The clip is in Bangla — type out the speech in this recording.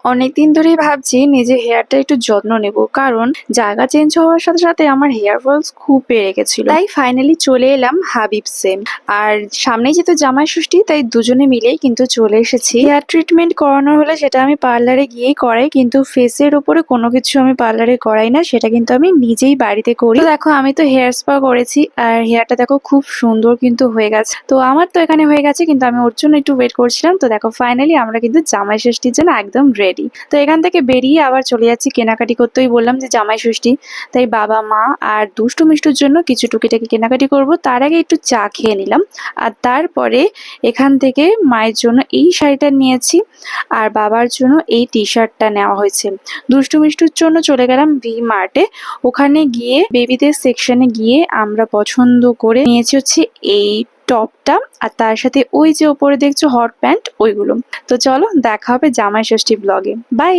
অনেকদিন ধরেই ভাবছি নিজের হেয়ারটা একটু যত্ন নেব, কারণ জায়গা চেঞ্জ হওয়ার সাথে সাথে আমার হেয়ার ফলস খুব বেড়ে গেছিল। তাই ফাইনালি চলে এলাম হাবিবসে। আর সামনেই যেহেতু জামাই ষষ্ঠী, তাই দুজনে মিলেই কিন্তু চলে এসেছি। হেয়ার ট্রিটমেন্ট করানো হলে সেটা আমি পার্লারে গিয়েই করাই, কিন্তু ফেসের উপরে কোনো কিছু আমি পার্লারে করাই না, সেটা কিন্তু আমি নিজেই বাড়িতে করি। তো দেখো, আমি তো হেয়ার স্পা করেছি আর হেয়ারটা দেখো খুব সুন্দর কিন্তু হয়ে গেছে। তো আমার তো এখানে হয়ে গেছে, কিন্তু আমি ওর জন্য একটু ওয়েট করছিলাম। তো দেখো ফাইনালি আমরা কিন্তু জামাই ষষ্ঠীর জন্য একদম রেডি। তো এখান থেকে বেরিয়ে আবার চলে যাচ্ছি কেনাকাটি করতে। ওই বললাম যে জামাই ষষ্ঠী, তাই বাবা মা আর দুষ্টু মিষ্টুর জন্য কিছু টুকিটাকি কেনাকাটি করব। তার আগে একটু চা খেয়ে নিলাম। আর তারপরে এখান থেকে মায়ের জন্য এই শাড়িটা নিয়েছি আর বাবার জন্য এই টি শার্টটা নেওয়া হয়েছে। দুষ্টু মিষ্টুর জন্য চলে গেলাম ভি মার্টে। ওখানে গিয়ে বেবিদের সেকশনে গিয়ে আমরা পছন্দ করে নিয়েছি হচ্ছে এই টপটা, আর তার সাথে ওই যে ওপরে দেখছো হট প্যান্ট, ওইগুলো। তো চলো দেখা হবে জামাই ষষ্ঠী ব্লগে। বাই।